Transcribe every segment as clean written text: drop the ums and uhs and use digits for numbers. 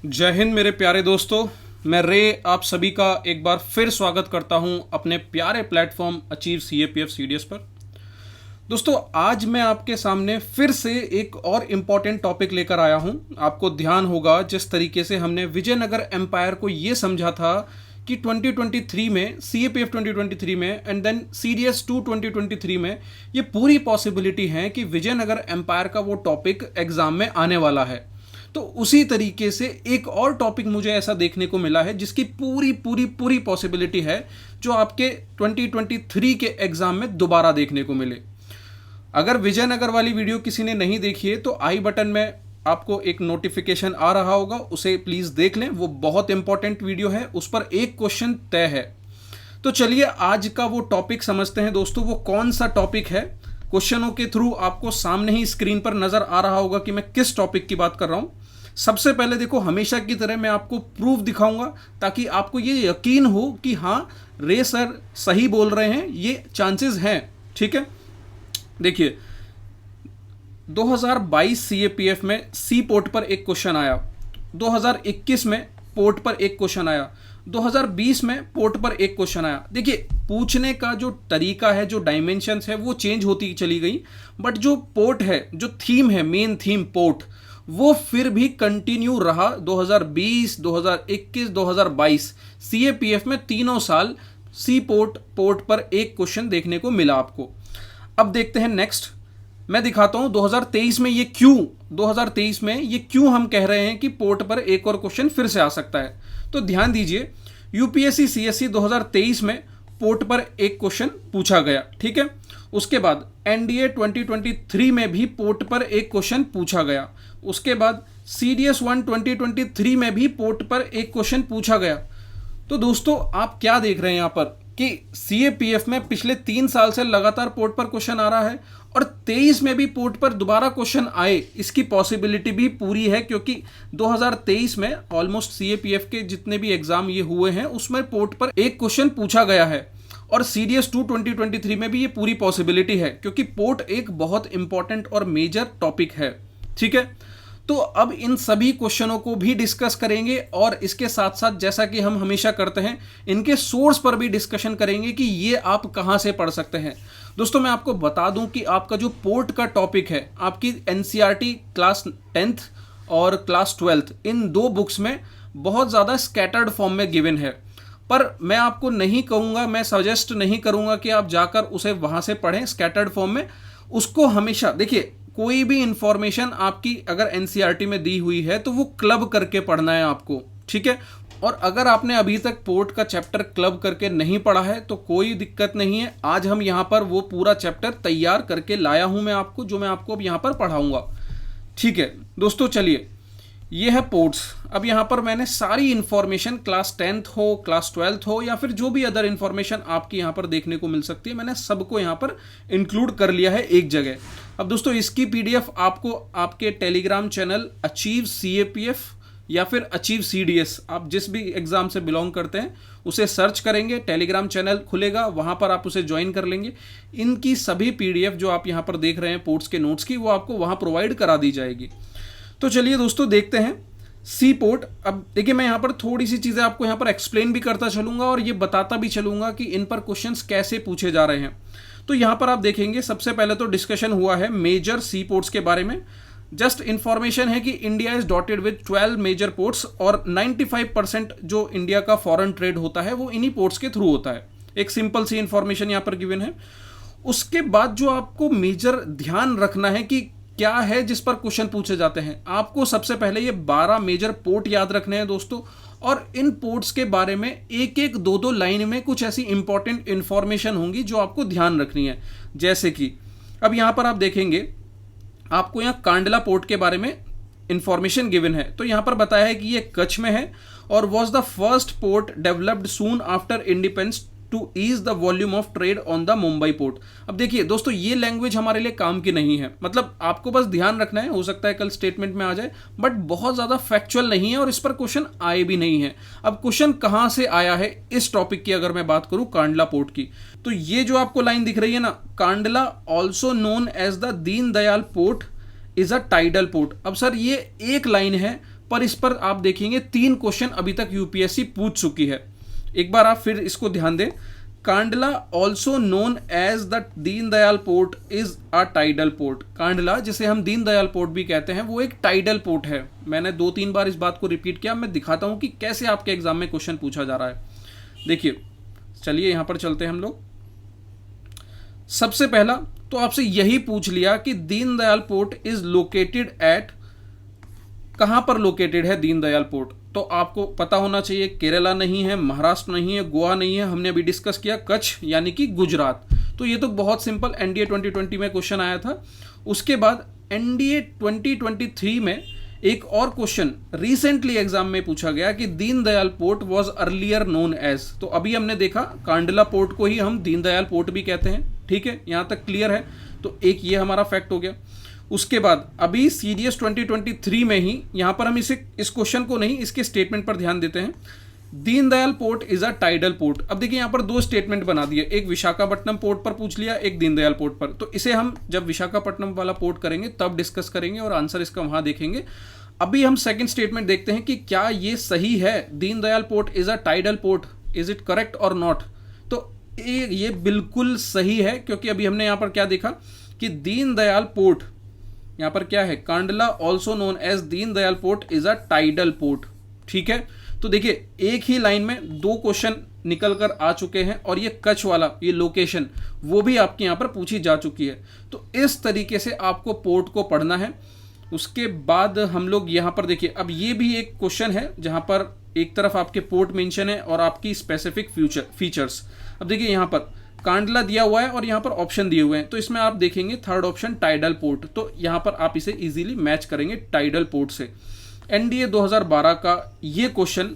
जय हिंद मेरे प्यारे दोस्तों। मैं रे आप सभी का एक बार फिर स्वागत करता हूं अपने प्यारे प्लेटफॉर्म अचीव सीएपीएफ सीडीएस पर। दोस्तों आज मैं आपके सामने फिर से एक और इम्पॉर्टेंट टॉपिक लेकर आया हूं। आपको ध्यान होगा जिस तरीके से हमने विजयनगर एम्पायर को ये समझा था कि 2023 में सीएपीएफ 2023 में एंड देन सीडीएस 2 2023 में ये पूरी पॉसिबिलिटी है कि विजयनगर एम्पायर का वो टॉपिक एग्जाम में आने वाला है। तो उसी तरीके से एक और टॉपिक मुझे ऐसा देखने को मिला है जिसकी पूरी पूरी पूरी पॉसिबिलिटी है जो आपके 2023 के एग्जाम में दोबारा देखने को मिले। अगर विजयनगर वाली वीडियो किसी ने नहीं देखी है तो आई बटन में आपको एक नोटिफिकेशन आ रहा होगा, उसे प्लीज देख लें। वो बहुत इंपॉर्टेंट वीडियो है, उस पर एक क्वेश्चन तय है। तो चलिए आज का वो टॉपिक समझते हैं दोस्तों। वो कौन सा टॉपिक है, क्वेश्चनों के थ्रू आपको सामने ही स्क्रीन पर नजर आ रहा होगा कि मैं किस टॉपिक की बात कर रहा हूं। सबसे पहले देखो, हमेशा की तरह मैं आपको प्रूफ दिखाऊंगा ताकि आपको ये यकीन हो कि हाँ रे सर सही बोल रहे हैं, ये चांसेस हैं। ठीक है, देखिए 2022 सीएपीएफ में सी पोर्ट पर एक क्वेश्चन आया, 2021 में पोर्ट पर एक क्वेश्चन आया, 2020 में पोर्ट पर एक क्वेश्चन आया। देखिए पूछने का जो तरीका है, जो डायमेंशंस है वो चेंज होती चली गई, बट जो पोर्ट है, जो थीम है, मेन थीम पोर्ट, वो फिर भी कंटिन्यू रहा। 2020, 2021, 2022 सीएपीएफ में तीनों साल सी पोर्ट पर एक क्वेश्चन देखने को मिला आपको। अब देखते हैं नेक्स्ट, मैं दिखाता हूं 2023 में ये क्यों, 2023 में ये क्यों हम कह रहे हैं कि पोर्ट पर एक और क्वेश्चन फिर से आ सकता है। तो ध्यान दीजिए, यूपीएससी सीएससी 2023 में पोर्ट पर एक क्वेश्चन पूछा गया। ठीक है, उसके बाद एनडीए 2023 में भी पोर्ट पर एक क्वेश्चन पूछा गया। उसके बाद सीडीएस 1 2023 में भी पोर्ट पर एक क्वेश्चन पूछा गया। तो दोस्तों आप क्या देख रहे हैं यहां पर कि सीएपीएफ में पिछले 3 साल से लगातार पोर्ट पर क्वेश्चन आ रहा है और 23 में भी पोर्ट पर दोबारा क्वेश्चन आए, इसकी पॉसिबिलिटी भी पूरी है क्योंकि 2023 में ऑलमोस्ट सीएपीएफ के जितने भी एग्जाम ये हुए हैं उसमें पोर्ट पर एक क्वेश्चन पूछा गया है और सीडीएस 2 2023 में भी ये पूरी पॉसिबिलिटी है क्योंकि पोर्ट एक बहुत इंपॉर्टेंट और मेजर टॉपिक है। ठीक है, तो अब इन सभी क्वेश्चनों को भी डिस्कस करेंगे और इसके साथ साथ जैसा कि हम हमेशा करते हैं इनके सोर्स पर भी डिस्कशन करेंगे कि ये आप कहां से पढ़ सकते हैं। दोस्तों मैं आपको बता दूं कि आपका जो पोर्ट का टॉपिक है, आपकी एनसीईआरटी क्लास 10th और क्लास 12th इन दो बुक्स में बहुत ज़्यादा स्कैटर्ड फॉर्म में गिवन है, पर मैं आपको नहीं कहूँगा, मैं सजेस्ट नहीं करूँगा कि आप जाकर उसे वहाँ से पढ़ें स्कैटर्ड फॉर्म में। उसको हमेशा देखिए, कोई भी इंफॉर्मेशन आपकी अगर एनसीईआरटी में दी हुई है तो वो क्लब करके पढ़ना है आपको। ठीक है, और अगर आपने अभी तक पोर्ट का चैप्टर क्लब करके नहीं पढ़ा है तो कोई दिक्कत नहीं है, आज हम यहाँ पर वो पूरा चैप्टर तैयार करके लाया हूँ मैं आपको, जो मैं आपको अब यहाँ पर पढ़ाऊँगा। ठीक है दोस्तों, चलिए ये है पोर्ट्स। अब यहाँ पर मैंने सारी इंफॉर्मेशन क्लास 10th हो, क्लास 12th हो या फिर जो भी अदर इंफॉर्मेशन आपकी यहाँ पर देखने को मिल सकती है, मैंने सबको यहाँ पर इंक्लूड कर लिया है एक जगह। अब दोस्तों इसकी पीडीएफ आपको आपके टेलीग्राम चैनल अचीव सीएपीएफ या फिर अचीव सीडीएस, आप जिस भी एग्जाम से बिलोंग करते हैं उसे सर्च करेंगे, टेलीग्राम चैनल खुलेगा, वहाँ पर आप उसे ज्वाइन कर लेंगे। इनकी सभी पीडीएफ जो आप यहाँ पर देख रहे हैं पोर्ट्स के नोट्स की, वो आपको वहाँ प्रोवाइड करा दी जाएगी। तो चलिए दोस्तों देखते हैं सी पोर्ट। अब देखिए मैं यहाँ पर थोड़ी सी चीज़ें आपको यहाँ पर एक्सप्लेन भी करता चलूंगा और ये बताता भी चलूंगा कि इन पर क्वेश्चंस कैसे पूछे जा रहे हैं। तो यहाँ पर आप देखेंगे सबसे पहले तो डिस्कशन हुआ है मेजर सी पोर्ट्स के बारे में। जस्ट इंफॉर्मेशन है कि India is dotted with 12 major ports और 95% जो इंडिया का फॉरेन ट्रेड होता है वो इन्हीं पोर्ट्स के थ्रू होता है। एक सिंपल सी इंफॉर्मेशन यहाँ पर गिवन है। उसके बाद जो आपको मेजर ध्यान रखना है कि क्या है जिस पर क्वेश्चन पूछे जाते हैं, आपको सबसे पहले ये 12 मेजर पोर्ट याद रखने हैं दोस्तों, और इन पोर्ट्स के बारे में एक एक दो दो लाइन में कुछ ऐसी इंपॉर्टेंट इंफॉर्मेशन होंगी जो आपको ध्यान रखनी है। जैसे कि अब यहाँ पर आप देखेंगे आपको यहाँ कांडला पोर्ट के बारे में इंफॉर्मेशन गिवन है। तो यहाँ पर बताया है कि ये कच्छ में है और was the first port developed soon after independence to ease the volume of trade on the Mumbai port. अब देखिए दोस्तों ये लैंग्वेज हमारे लिए काम की नहीं है, मतलब आपको बस ध्यान रखना है, हो सकता है कल स्टेटमेंट में आ जाए, बट बहुत ज़्यादा फैक्चुअल नहीं है और इस पर क्वेश्चन आए भी नहीं है। अब क्वेश्चन कहाँ से आया है इस टॉपिक की अगर मैं बात करूँ कांडला पोर्ट की, तो ये जो आपको लाइन दिख रही है ना, Kandla also known as the Deen Dayal port is a tidal port. अब सर ये एक लाइन है पर इस पर आप देखेंगे 3 क्वेश्चन अभी तक यूपीएससी पूछ चुकी है। एक बार आप फिर इसको ध्यान दें। Kandla also known as the Deendayal port is a tidal port. Kandla जिसे हम दीनदयाल पोर्ट भी कहते हैं वो एक टाइडल पोर्ट है। मैंने 2-3 बार इस बात को रिपीट किया। मैं दिखाता हूं कि कैसे आपके एग्जाम में क्वेश्चन पूछा जा रहा है। देखिए, चलिए यहां पर चलते हैं हम लोग। सबसे पहला तो आपसे यही पूछ लिया कि Deendayal port is located at, कहां पर लोकेटेड है दीनदयाल पोर्ट, तो आपको पता होना चाहिए केरला नहीं है, महाराष्ट्र नहीं है, गोवा नहीं है, हमने अभी डिस्कस किया कच्छ यानी कि गुजरात। तो ये तो बहुत सिंपल एनडीए 2020 में क्वेश्चन आया था। उसके बाद एनडीए 2023 में एक और क्वेश्चन रिसेंटली एग्जाम में पूछा गया कि Deendayal port was earlier known as. तो अभी हमने देखा कांडला पोर्ट को ही हम दीनदयाल पोर्ट भी कहते हैं। ठीक है, यहां तक क्लियर है। तो एक ये हमारा फैक्ट हो गया। उसके बाद अभी सीडीएस 2023 में ही यहां पर हम इस क्वेश्चन को नहीं, इसके स्टेटमेंट पर ध्यान देते हैं। Deendayal port is a tidal port. अब देखिए यहां पर 2 स्टेटमेंट बना दिए, एक विशाखापट्टनम पोर्ट पर पूछ लिया, एक दीनदयाल पोर्ट पर। तो इसे हम जब विशाखापट्टनम वाला पोर्ट करेंगे तब डिस्कस करेंगे और आंसर इसका वहां देखेंगे। अभी हम सेकंड स्टेटमेंट देखते हैं कि क्या ये सही है, Deendayal port is a tidal port, is it correct और नॉट। तो ये बिल्कुल सही है, क्योंकि अभी हमने यहां पर क्या देखा कि दीनदयाल पोर्ट, यहां पर क्या है, Kandla also known as Deendayal port is a tidal port. ठीक है, तो देखिए एक ही लाइन में 2 क्वेश्चन निकल कर आ चुके हैं और ये कच्छ वाला ये लोकेशन वो भी आपके यहां पर पूछी जा चुकी है। तो इस तरीके से आपको पोर्ट को पढ़ना है। उसके बाद हम लोग यहां पर देखिए, अब ये भी एक क्वेश्चन है जहां पर एक तरफ आपके पोर्ट मेंशन है और आपकी स्पेसिफिक फीचर्स। अब देखिए यहां पर कांडला दिया हुआ है और यहां पर ऑप्शन दिए हुए हैं, तो इसमें आप देखेंगे थर्ड ऑप्शन टाइडल पोर्ट, तो यहां पर आप इसे इजीली मैच करेंगे टाइडल पोर्ट से। एनडीए 2012 का ये क्वेश्चन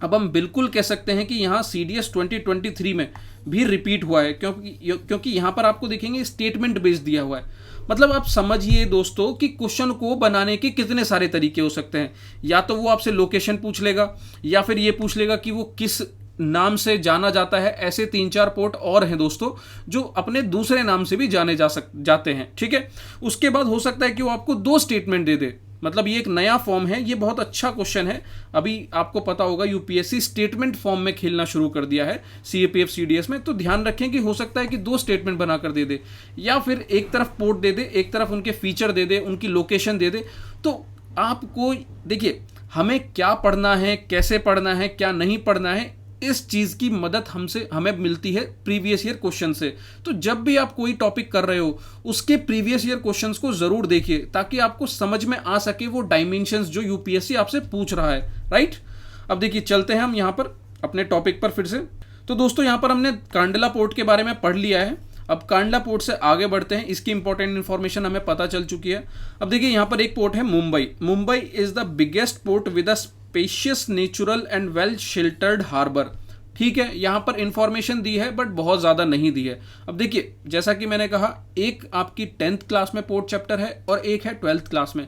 अब हम बिल्कुल कह सकते हैं कि यहां सीडीएस 2023 में भी रिपीट हुआ है, क्योंकि यहां पर आपको देखेंगे स्टेटमेंट बेस्ड दिया हुआ है। मतलब आप समझिए दोस्तों कि क्वेश्चन को बनाने के कितने सारे तरीके हो सकते हैं। या तो वो आपसे लोकेशन पूछ लेगा, या फिर ये पूछ लेगा कि वो किस नाम से जाना जाता है। ऐसे 3-4 पोर्ट और हैं दोस्तों जो अपने दूसरे नाम से भी जाने जाते हैं। ठीक है, उसके बाद हो सकता है कि वो आपको 2 स्टेटमेंट दे दे। मतलब ये एक नया फॉर्म है, ये बहुत अच्छा क्वेश्चन है। अभी आपको पता होगा यूपीएससी स्टेटमेंट फॉर्म में खेलना शुरू कर दिया है सीएपीएफ सीडीएस में। तो ध्यान रखें कि हो सकता है कि 2 स्टेटमेंट बनाकर दे दे, या फिर एक तरफ पोर्ट दे दे, एक तरफ उनके फीचर दे दे, उनकी लोकेशन दे दे। तो आपको देखिए हमें क्या पढ़ना है, कैसे पढ़ना है, क्या नहीं पढ़ना है, इस चीज की मदद हमें मिलती है प्रीवियस ईयर क्वेश्चन से। तो जब भी आप कोई टॉपिक कर रहे हो उसके प्रीवियस ईयर क्वेश्चंस को जरूर देखिए, ताकि आपको समझ में आ सके वो डायमेंशंस जो यूपीएससी आपसे पूछ रहा है। राइट, अब देखिए चलते हैं हम यहां पर अपने टॉपिक पर फिर से। तो दोस्तों यहां पर हमने कांडला पोर्ट के बारे में पढ़ लिया है। अब कांडला पोर्ट से आगे बढ़ते हैं, इसकी इंपॉर्टेंट इंफॉर्मेशन हमें पता चल चुकी है। अब देखिए यहां पर एक पोर्ट है Mumbai. Mumbai is the biggest port with a spacious natural and well sheltered harbour. ठीक है, यहां पर इंफॉर्मेशन दी है बट बहुत ज्यादा नहीं दी है। अब देखिए जैसा कि मैंने कहा, एक आपकी 10th क्लास में पोर्ट चैप्टर है और एक है 12th क्लास में।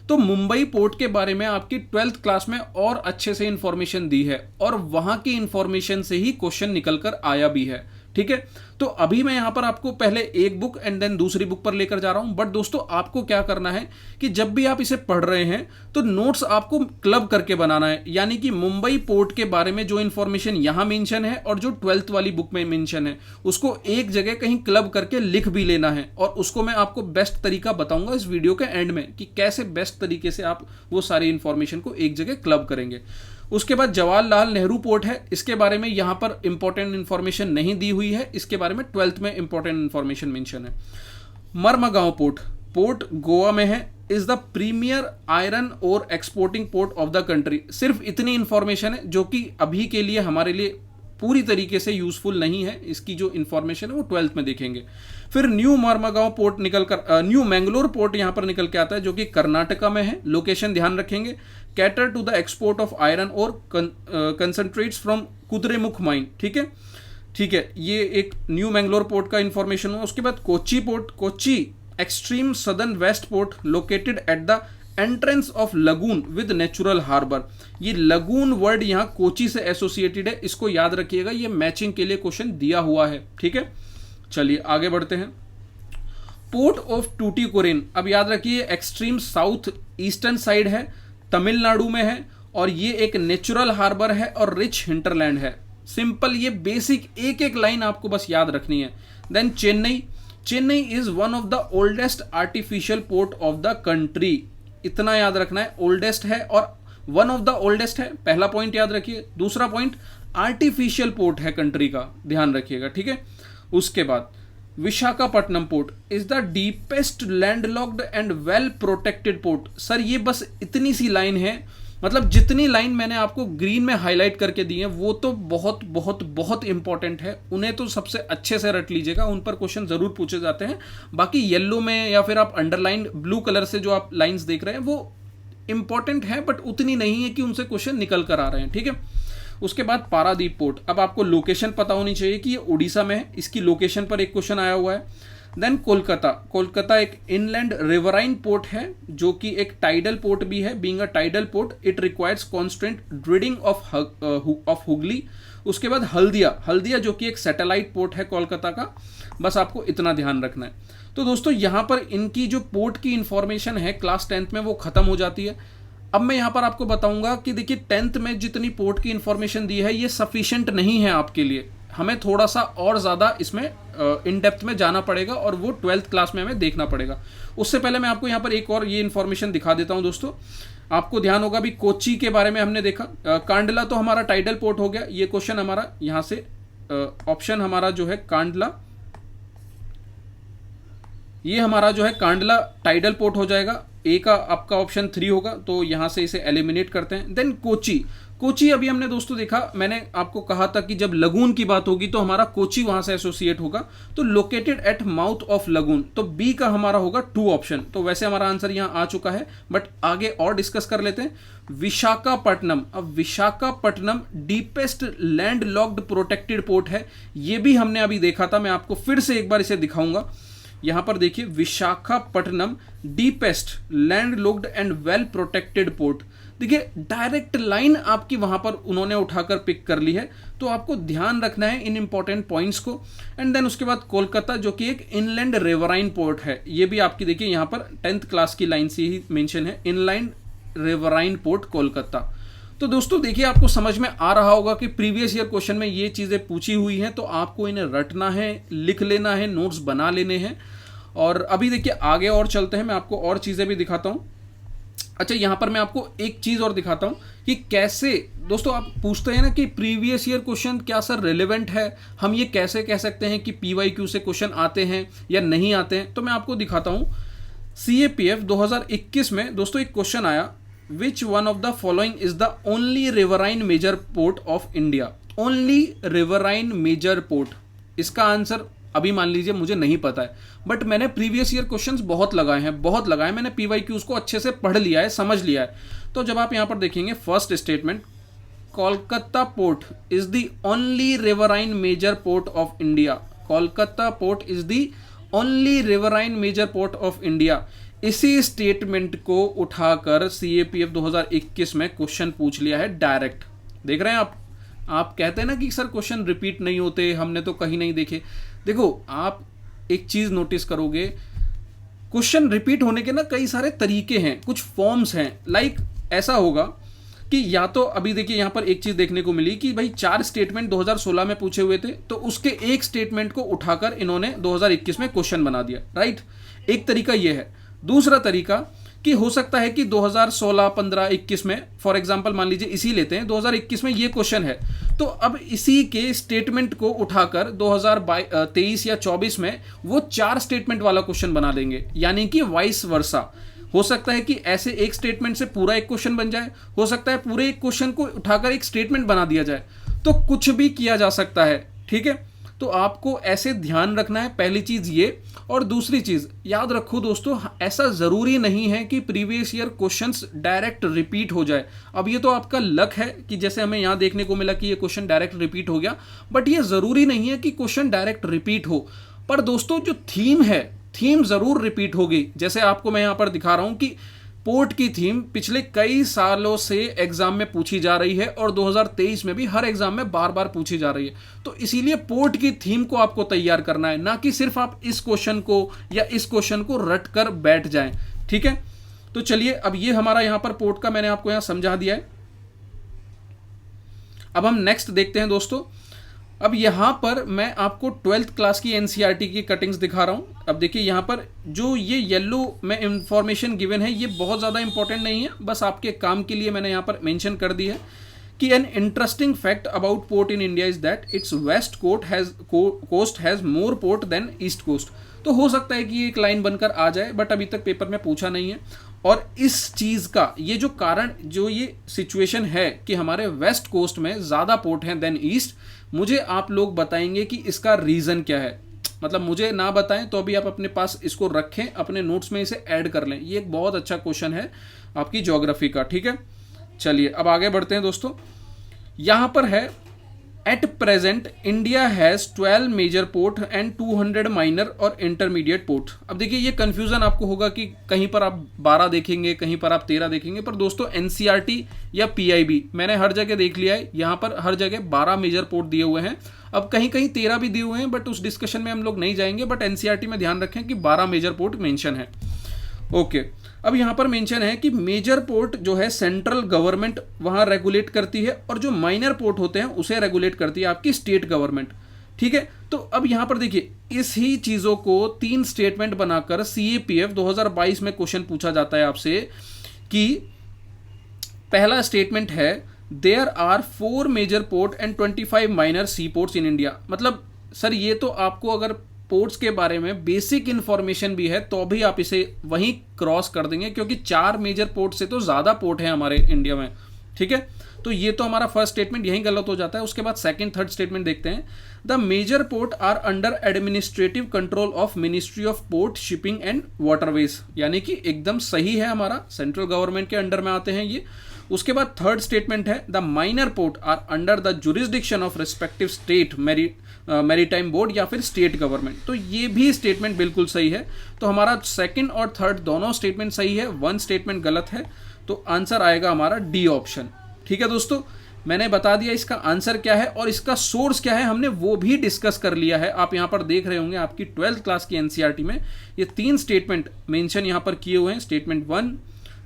तो मुंबई पोर्ट के बारे में आपकी 12th क्लास में और अच्छे से इंफॉर्मेशन दी है, और वहां की इंफॉर्मेशन से ही क्वेश्चन निकल कर आया भी है। ठीक है, तो अभी मैं यहां पर आपको पहले एक बुक एंड देन दूसरी बुक पर लेकर जा रहा हूं। बट दोस्तों आपको क्या करना है कि जब भी आप इसे पढ़ रहे हैं तो नोट्स आपको क्लब करके बनाना है। यानी कि मुंबई पोर्ट के बारे में जो इंफॉर्मेशन यहां मेंशन है और जो 12th वाली बुक में मेंशन है उसको एक जगह कहीं क्लब करके लिख भी लेना है। और उसको मैं आपको बेस्ट तरीका बताऊंगा इस वीडियो के एंड में कि कैसे बेस्ट तरीके से आप वो सारी इंफॉर्मेशन को एक जगह क्लब करेंगे। उसके बाद जवाहरलाल नेहरू पोर्ट है, इसके बारे में यहां पर इंपॉर्टेंट इंफॉर्मेशन नहीं दी हुई है, इसके बारे में 12th में इंपॉर्टेंट इंफॉर्मेशन मेंशन है। मर्मगांव पोर्ट, पोर्ट गोवा में है, इज द प्रीमियर आयरन और exporting port of the country. सिर्फ इतनी इंफॉर्मेशन है जो कि अभी के लिए हमारे लिए पूरी तरीके से यूजफुल नहीं है। इसकी जो इंफॉर्मेशन है वो 12th में देखेंगे। फिर न्यू मर्मगांव पोर्ट निकलकर न्यू मैंगलोर पोर्ट यहां पर निकल के आता है जो कि कर्नाटका में है। लोकेशन ध्यान रखेंगे, cater to the export of iron ore concentrates from Kudremukh mine. ठीक है, ठीक है, ये एक न्यू मैंगलोर पोर्ट का इंफॉर्मेशन हुआ। उसके बाद Kochi port, Kochi extreme southern west port located at the entrance of lagoon with natural harbour. ये लगून वर्ड यहां कोची से एसोसिएटेड है, इसको याद रखिएगा, ये मैचिंग के लिए क्वेश्चन दिया हुआ है। ठीक है, चलिए आगे बढ़ते हैं। पोर्ट ऑफ टूटीकोरिन, अब याद रखिए एक्सट्रीम साउथ ईस्टर्न साइड है, तमिलनाडु में है और ये एक नेचुरल हार्बर है और रिच हिंटरलैंड है। सिंपल, ये बेसिक एक एक लाइन आपको बस याद रखनी है। Then Chennai, Chennai is one of the oldest artificial port of the country, इतना याद रखना है, ओल्डेस्ट है और वन ऑफ द ओल्डेस्ट है, पहला पॉइंट याद रखिए। दूसरा पॉइंट आर्टिफिशियल पोर्ट है कंट्री का, ध्यान रखिएगा, ठीक है। उसके बाद Visakhapatnam port is the deepest landlocked and well protected port. Sir ये बस इतनी सी लाइन है, मतलब जितनी लाइन मैंने आपको ग्रीन में हाईलाइट करके दी है वो तो बहुत बहुत बहुत इंपॉर्टेंट है, उन्हें तो सबसे अच्छे से रट लीजिएगा, उन पर क्वेश्चन जरूर पूछे जाते हैं। बाकी येलो में या फिर आप अंडरलाइन ब्लू कलर से जो आप लाइंस देख रहे हैं वो इंपॉर्टेंट है, बट उतनी नहीं है कि उनसे क्वेश्चन निकल कर आ रहे हैं, ठीक है। उसके बाद पारादीप पोर्ट, अब आपको लोकेशन पता होनी चाहिए कि ये उड़ीसा में है, इसकी लोकेशन पर एक क्वेश्चन आया हुआ है। देन कोलकाता, कोलकाता एक इनलैंड रिवराइन पोर्ट है जो कि एक टाइडल पोर्ट भी है। Being a tidal port it requires constant drilling of Hooghly. उसके बाद हल्दिया, हल्दिया जो कि एक सैटेलाइट पोर्ट है कोलकाता का, बस आपको इतना ध्यान रखना है। तो दोस्तों यहाँ पर इनकी जो पोर्ट की इंफॉर्मेशन है क्लास 10th में वो खत्म हो जाती है। अब मैं यहाँ पर आपको बताऊंगा कि देखिए 10th में जितनी पोर्ट की इंफॉर्मेशन दी है ये सफिशिएंट नहीं है आपके लिए, हमें थोड़ा सा और ज़्यादा इसमें इन डेप्थ में जाना पड़ेगा और वो 12th क्लास में हमें देखना पड़ेगा। उससे पहले मैं आपको यहाँ पर एक और ये इन्फॉर्मेशन दिखा देता हूँ दोस्तों। आपको ध्यान होगा भी कोची के बारे में हमने देखा, कांडला तो हमारा टाइडल पोर्ट हो गया, ये क्वेश्चन हमारा यहाँ से ऑप्शन हमारा जो है कांडला, ये हमारा जो है कांडला टाइडल पोर्ट हो जाएगा। ए का आपका ऑप्शन 3 होगा, तो यहां से इसे एलिमिनेट करते हैं। देन कोची, कोची अभी हमने दोस्तों देखा, मैंने आपको कहा था कि जब लगून की बात होगी तो हमारा कोची वहां से एसोसिएट होगा, तो located at mouth of lagoon, तो बी का हमारा होगा 2 ऑप्शन। तो वैसे हमारा आंसर यहां आ चुका है, बट आगे और डिस्कस कर लेते हैं। विशाखापट्टनम, अब Visakhapatnam deepest land locked protected port है, ये भी हमने अभी देखा था, मैं आपको फिर से एक बार इसे दिखाऊंगा। यहां पर देखिए Visakhapatnam deepest land locked and well protected port, देखिए डायरेक्ट लाइन आपकी वहां पर उन्होंने उठाकर पिक कर ली है, तो आपको ध्यान रखना है इन इंपॉर्टेंट पॉइंट्स को। एंड देन उसके बाद कोलकाता जो कि एक इनलैंड रिवराइन पोर्ट है, ये भी आपकी देखिए यहां पर 10th क्लास की लाइन से ही मेंशन है, इनलैंड रिवराइन पोर्ट कोलकाता। तो दोस्तों देखिए आपको समझ में आ रहा होगा कि प्रीवियस ईयर क्वेश्चन में ये चीज़ें पूछी हुई हैं, तो आपको इन्हें रटना है, लिख लेना है, नोट्स बना लेने हैं। और अभी देखिए आगे और चलते हैं, मैं आपको और चीज़ें भी दिखाता हूँ। अच्छा यहाँ पर मैं आपको एक चीज़ और दिखाता हूँ कि कैसे दोस्तों आप पूछते हैं ना कि प्रीवियस ईयर क्वेश्चन क्या सर रिलेवेंट है, हम ये कैसे कह सकते हैं कि PYQ से क्वेश्चन आते हैं या नहीं आते हैं। तो मैं आपको दिखाता हूँ, CAPF 2021 में दोस्तों एक क्वेश्चन आया, which one of the following is the only riverine major port of India. Only riverine major port, इसका आंसर अभी मान लीजिए मुझे नहीं पता है, बट मैंने प्रीवियस ईयर क्वेश्चंस बहुत लगाए हैं, मैंने PYQs को अच्छे से पढ़ लिया है, समझ लिया है। तो जब आप यहां पर देखेंगे first statement, Kolkata port is the only riverine major port of India, Kolkata port is the only riverine major port of India, इसी स्टेटमेंट को उठाकर CAPF 2021 में क्वेश्चन पूछ लिया है डायरेक्ट। देख रहे हैं आप कहते हैं ना कि सर क्वेश्चन रिपीट नहीं होते, हमने तो कहीं नहीं देखे। देखो आप एक चीज नोटिस करोगे, क्वेश्चन रिपीट होने के ना कई सारे तरीके हैं, कुछ फॉर्म्स हैं। लाइक ऐसा होगा कि या तो अभी देखिए यहां पर एक चीज देखने को मिली कि भाई 4 स्टेटमेंट 2016 में पूछे हुए थे, तो उसके एक स्टेटमेंट को उठाकर इन्होंने 2021 में क्वेश्चन बना दिया, राइट। एक तरीका यह है। दूसरा तरीका कि हो सकता है कि 2016, 15, 21 में, फॉर एग्जांपल मान लीजिए इसी लेते हैं, 2021 में ये क्वेश्चन है, तो अब इसी के स्टेटमेंट को उठाकर 2023 या 24 में वो 4 स्टेटमेंट वाला क्वेश्चन बना देंगे, यानी कि वाइस वर्सा। हो सकता है कि ऐसे एक स्टेटमेंट से पूरा एक क्वेश्चन बन जाए, हो सकता है पूरे एक क्वेश्चन को उठाकर एक स्टेटमेंट बना दिया जाए, तो कुछ भी किया जा सकता है, ठीक है। तो आपको ऐसे ध्यान रखना है, पहली चीज ये। और दूसरी चीज याद रखो दोस्तों, ऐसा जरूरी नहीं है कि previous year questions direct repeat हो जाए। अब ये तो आपका लक है कि जैसे हमें यहां देखने को मिला कि ये क्वेश्चन डायरेक्ट रिपीट हो गया, बट ये जरूरी नहीं है कि क्वेश्चन डायरेक्ट रिपीट हो। पर दोस्तों जो थीम है, थीम जरूर रिपीट होगी। जैसे आपको मैं यहां पर दिखा रहा हूं कि पोर्ट की थीम पिछले कई सालों से एग्जाम में पूछी जा रही है और 2023 में भी हर एग्जाम में बार बार पूछी जा रही है। तो इसीलिए पोर्ट की थीम को आपको तैयार करना है, ना कि सिर्फ आप इस क्वेश्चन को या इस क्वेश्चन को रट कर बैठ जाएं, ठीक है। तो चलिए, अब ये हमारा यहाँ पर पोर्ट का मैंने आपको यहाँ समझा दिया है। अब हम नेक्स्ट देखते हैं दोस्तों। अब यहाँ पर मैं आपको 12th क्लास की एनसीईआरटी की कटिंग्स दिखा रहा हूँ। अब देखिए यहाँ पर जो ये येलो में इंफॉर्मेशन गिवन है ये बहुत ज़्यादा इंपॉर्टेंट नहीं है, बस आपके काम के लिए मैंने यहाँ पर मेंशन कर दी है कि an interesting fact about port in India is that its west coast has more port than east coast. तो हो सकता है कि ये एक लाइन बनकर आ जाए, बट अभी तक पेपर में पूछा नहीं है। और इस चीज़ का ये जो कारण, जो ये सिचुएशन है कि हमारे वेस्ट कोस्ट में ज़्यादा पोर्ट हैं देन ईस्ट, मुझे आप लोग बताएंगे कि इसका रीज़न क्या है। मतलब मुझे ना बताएं तो अभी आप अपने पास इसको रखें, अपने नोट्स में इसे ऐड कर लें। ये एक बहुत अच्छा क्वेश्चन है आपकी ज्योग्राफी का, ठीक है। चलिए अब आगे बढ़ते हैं दोस्तों। यहाँ पर है at present India has 12 major port and 200 minor और इंटरमीडिएट पोर्ट। अब देखिए ये कंफ्यूजन आपको होगा कि कहीं पर आप 12 देखेंगे, कहीं पर आप 13 देखेंगे, पर दोस्तों एनसीईआरटी या पीआईबी मैंने हर जगह देख लिया है, यहाँ पर हर जगह 12 मेजर पोर्ट दिए हुए हैं। अब कहीं कहीं 13 भी दिए हुए हैं, बट उस डिस्कशन में हम लोग नहीं जाएंगे। बट एनसीईआरटी में ध्यान रखें कि 12 मेजर पोर्ट मेंशन है। ओके, अब यहाँ पर मेंशन है कि मेजर पोर्ट जो है सेंट्रल गवर्नमेंट वहाँ रेगुलेट करती है, और जो माइनर पोर्ट होते हैं उसे रेगुलेट करती है आपकी स्टेट गवर्नमेंट, ठीक है। तो अब यहाँ पर देखिए इस ही चीज़ों को 3 स्टेटमेंट बनाकर सीएपीएफ 2022 में क्वेश्चन पूछा जाता है आपसे कि पहला स्टेटमेंट है there are 4 major port and 25 minor sea ports in India. मतलब सर ये तो आपको अगर पोर्ट्स के बारे में बेसिक इंफॉर्मेशन भी है तो भी आप इसे वहीं क्रॉस कर देंगे, क्योंकि 4 मेजर पोर्ट से तो ज़्यादा पोर्ट है हमारे इंडिया में, ठीक है। तो ये तो हमारा फर्स्ट स्टेटमेंट यहीं गलत हो जाता है। उसके बाद सेकंड थर्ड स्टेटमेंट देखते हैं। The major port are under administrative control of ministry of port shipping and waterways, यानी कि एकदम सही है, हमारा सेंट्रल गवर्नमेंट के अंडर में आते हैं ये। उसके बाद थर्ड स्टेटमेंट है the minor port are under the jurisdiction of respective state maritime board या फिर स्टेट गवर्नमेंट। तो ये भी स्टेटमेंट बिल्कुल सही है। तो हमारा सेकंड और थर्ड दोनों स्टेटमेंट सही है, 1 स्टेटमेंट गलत है। तो आंसर आएगा हमारा डी ऑप्शन, ठीक है दोस्तों। मैंने बता दिया इसका आंसर क्या है और इसका सोर्स क्या है, हमने वो भी डिस्कस कर लिया है। आप यहाँ पर देख रहे होंगे आपकी 12th क्लास की एनसीईआरटी में ये 3 स्टेटमेंट मेंशन यहाँ पर किए हुए हैं, स्टेटमेंट 1,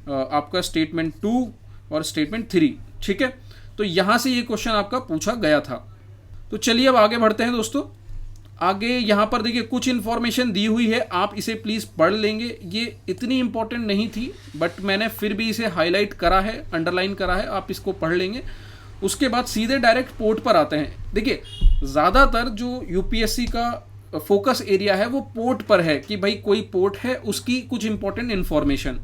आपका स्टेटमेंट 2 और स्टेटमेंट 3, ठीक है। तो यहाँ से ये क्वेश्चन आपका पूछा गया था। तो चलिए अब आगे बढ़ते हैं दोस्तों। आगे यहाँ पर देखिए कुछ इन्फॉर्मेशन दी हुई है, आप इसे प्लीज़ पढ़ लेंगे। ये इतनी इंपॉर्टेंट नहीं थी, बट मैंने फिर भी इसे हाईलाइट करा है, अंडरलाइन करा है, आप इसको पढ़ लेंगे। उसके बाद सीधे डायरेक्ट पोर्ट पर आते हैं। देखिए ज़्यादातर जो यूपीएससी का फोकस एरिया है वो पोर्ट पर है कि भाई कोई पोर्ट है, उसकी कुछ इंपॉर्टेंट इन्फॉर्मेशन।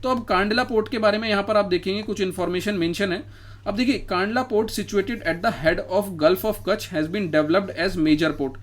तो अब कांडला पोर्ट के बारे में यहाँ पर आप देखेंगे कुछ इन्फॉर्मेशन मेंशन है। अब देखिए Kandla port situated at the head of gulf of Kutch has been developed as major port.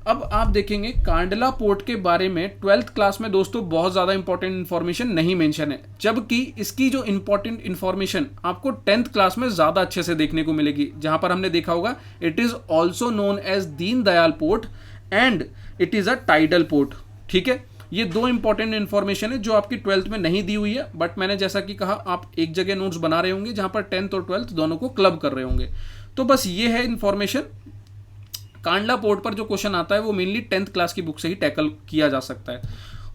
अब आप देखेंगे कांडला पोर्ट के बारे में 12th क्लास में दोस्तों बहुत ज़्यादा इंपॉर्टेंट इन्फॉर्मेशन नहीं मेंशन है, जबकि इसकी जो इंपॉर्टेंट इन्फॉर्मेशन आपको 10th क्लास में ज़्यादा अच्छे से देखने को मिलेगी। जहाँ पर हमने देखा होगा it is also known as Deen Dayal port and it is a tidal port, ठीक है। ये 2 इंपॉर्टेंट इन्फॉर्मेशन है जो आपकी 12th में नहीं दी हुई है, बट मैंने जैसा कि कहा आप एक जगह नोट्स बना रहे होंगे जहाँ पर 10th और 12th दोनों को क्लब कर रहे होंगे। तो बस ये है इन्फॉर्मेशन। कांडला पोर्ट पर जो क्वेश्चन आता है वो मेनली 10th क्लास की बुक से ही टैकल किया जा सकता है।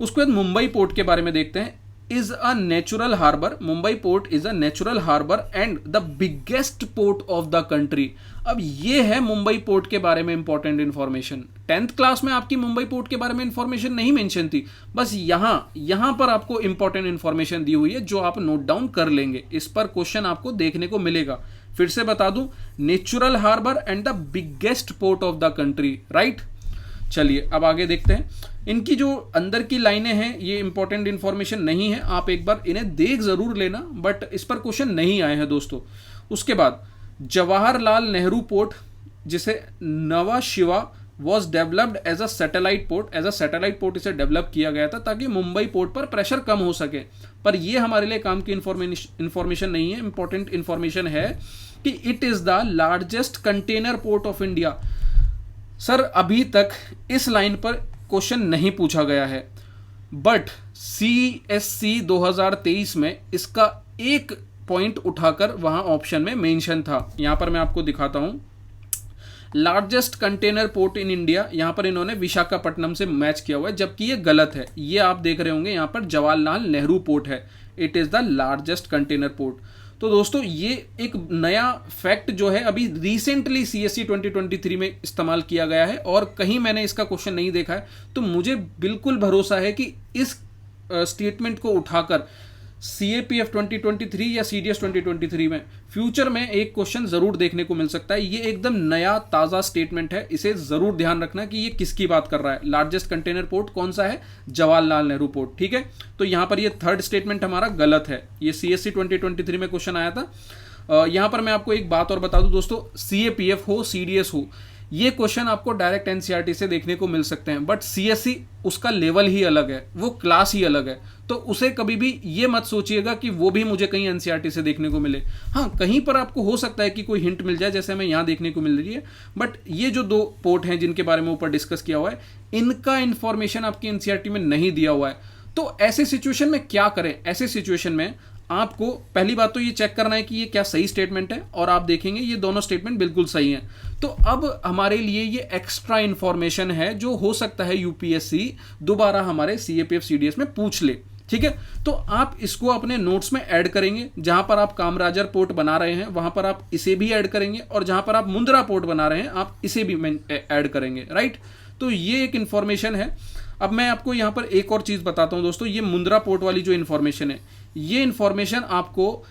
उसके बाद मुंबई पोर्ट के बारे में देखते हैं। Is a natural harbour, Mumbai port is a natural harbour and the biggest port of the country. अब ये है मुंबई पोर्ट के बारे में इंपॉर्टेंट इन्फॉर्मेशन। 10th क्लास में आपकी मुंबई पोर्ट के बारे में इंफॉर्मेशन नहीं मेंशन थी, बस यहाँ पर आपको इंपॉर्टेंट इन्फॉर्मेशन दी हुई है जो आप नोट डाउन कर लेंगे। इस पर क्वेश्चन आपको देखने को मिलेगा। फिर से बता दूं, natural harbour and the biggest port of the country, right. चलिए अब आगे देखते हैं। इनकी जो अंदर की लाइनें हैं ये इंपॉर्टेंट इन्फॉर्मेशन नहीं है, आप एक बार इन्हें देख जरूर लेना, बट इस पर क्वेश्चन नहीं आए हैं दोस्तों। उसके बाद जवाहरलाल नेहरू पोर्ट जिसे Nava Sheva was developed as a satellite port, as a satellite port इसे डेवलप किया गया था ताकि मुंबई पोर्ट पर प्रेशर कम हो सके। पर ये हमारे लिए काम की इंफॉर्मेशन नहीं है। इंपॉर्टेंट इंफॉर्मेशन है कि it is the largest container port of India. Sir अभी तक इस लाइन पर क्वेश्चन नहीं पूछा गया है, बट CSC 2023 में इसका एक पॉइंट उठाकर वहां ऑप्शन में मेंशन था। यहां पर मैं आपको दिखाता हूं, largest container port in India, यहां पर इन्होंने विशाखापट्टनम से मैच किया हुआ है, जबकि ये गलत है। ये आप देख रहे होंगे यहां पर जवाहरलाल नेहरू पोर्ट है। It is the largest container port. तो दोस्तों ये एक नया फैक्ट जो है अभी रिसेंटली CSE 2023 में इस्तेमाल किया गया है और कहीं मैंने इसका क्वेश्चन नहीं देखा है, तो मुझे बिल्कुल भरोसा है कि इस स्टेटमेंट को उठाकर CAPF 2023 या CDS 2023 में फ्यूचर में एक क्वेश्चन जरूर देखने को मिल सकता है। ये एकदम नया ताज़ा स्टेटमेंट है, इसे जरूर ध्यान रखना कि ये किसकी बात कर रहा है। लार्जेस्ट कंटेनर पोर्ट कौन सा है? जवाहरलाल नेहरू पोर्ट, ठीक है। तो यहां पर ये थर्ड स्टेटमेंट हमारा गलत है, ये CSE 2023 में क्वेश्चन आया था। यहां पर मैं आपको एक बात और बता दूं दोस्तों, CAPF हो CDS हो, ये क्वेश्चन आपको डायरेक्ट NCERT से देखने को मिल सकते हैं, बट CSE उसका लेवल ही अलग है, वो क्लास ही अलग है। तो उसे कभी भी ये मत सोचिएगा कि वो भी मुझे कहीं NCERT से देखने को मिले। हाँ, कहीं पर आपको हो सकता है कि कोई हिंट मिल जाए, जैसे हमें यहाँ देखने को मिल रही है, बट ये जो दो पोर्ट हैं जिनके बारे में ऊपर डिस्कस किया हुआ है, इनका इंफॉर्मेशन आपकी NCERT में नहीं दिया हुआ है। तो ऐसे सिचुएशन में क्या करें? ऐसे सिचुएशन में आपको पहली बात तो ये चेक करना है कि ये क्या सही स्टेटमेंट है, और आप देखेंगे ये दोनों स्टेटमेंट बिल्कुल सही हैं। तो अब हमारे लिए ये एक्स्ट्रा इंफॉर्मेशन है जो हो सकता है UPSC दोबारा हमारे CAPF CDS में पूछ ले, ठीक है। तो आप इसको अपने नोट्स में ऐड करेंगे, जहां पर आप कामराजर पोर्ट बना रहे हैं वहां पर आप इसे भी ऐड करेंगे, और जहां पर आप मुंद्रा पोर्ट बना रहे हैं आप इसे भी ऐड करेंगे, राइट। तो ये एक इंफॉर्मेशन है। अब मैं आपको यहां पर एक और चीज बताता हूं दोस्तों, ये मुंद्रा पोर्ट वाली जो इंफॉर्मेशन है, ये इंफॉर्मेशन आपको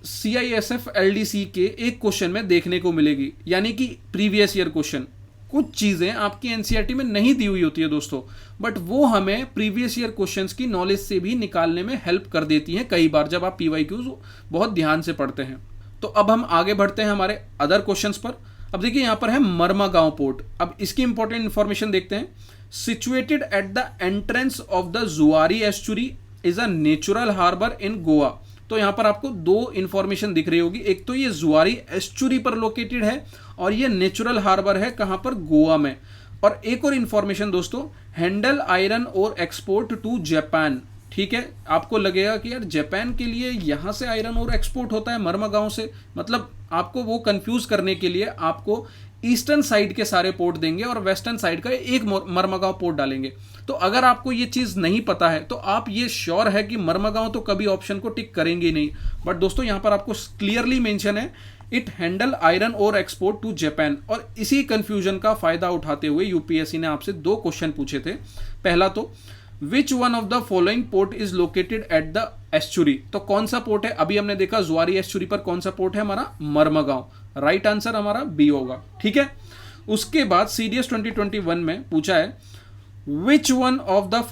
CISF LDC के एक क्वेश्चन में देखने को मिलेगी, यानी कि प्रीवियस ईयर क्वेश्चन। कुछ चीजें आपकी NCERT में नहीं दी हुई होती है दोस्तों, बट वो हमें प्रीवियस ईयर क्वेश्चंस की नॉलेज से भी निकालने में हेल्प कर देती हैं कई बार, जब आप PYQs बहुत ध्यान से पढ़ते हैं। तो अब हम आगे बढ़ते हैं हमारे अदर क्वेश्चंस पर। अब देखिए यहाँ पर है मरमागांव पोर्ट। अब इसकी इंपॉर्टेंट इंफॉर्मेशन देखते हैं। Situated at the entrance of the Zuari estuary is a natural harbour in Goa. तो यहां पर आपको दो इंफॉर्मेशन दिख रही होगी, एक तो ये जुआरी एस्चुरी पर लोकेटेड है और ये नेचुरल हार्बर है कहां पर? गोवा में। और एक और इंफॉर्मेशन दोस्तों, handle iron ore export to Japan, ठीक है। आपको लगेगा कि यार जापान के लिए यहां से आयरन और एक्सपोर्ट होता है मरमागांव से, मतलब आपको वो कंफ्यूज करने के लिए आपको ईस्टर्न साइड के सारे पोर्ट देंगे और वेस्टर्न साइड का एक मरमागांव पोर्ट डालेंगे। तो अगर आपको ये चीज नहीं पता है तो आप ये श्योर है कि मरमागांव तो कभी ऑप्शन को टिक करेंगे ही नहीं। बट दोस्तों यहां पर आपको क्लियरली मेंशन है it handle iron ore export to Japan, और इसी कंफ्यूजन का फायदा उठाते हुए UPSC ने आपसे दो क्वेश्चन पूछे थे। पहला तो विच one of the following port is located at the estuary. तो कौन सा पोर्ट है? अभी हमने देखा जुआरी एस्चुरी पर कौन सा पोर्ट है हमारा? मरमागांव। राइट आंसर हमारा बी होगा, ठीक है। उसके बाद CDS 2021 में पूछा है which one of the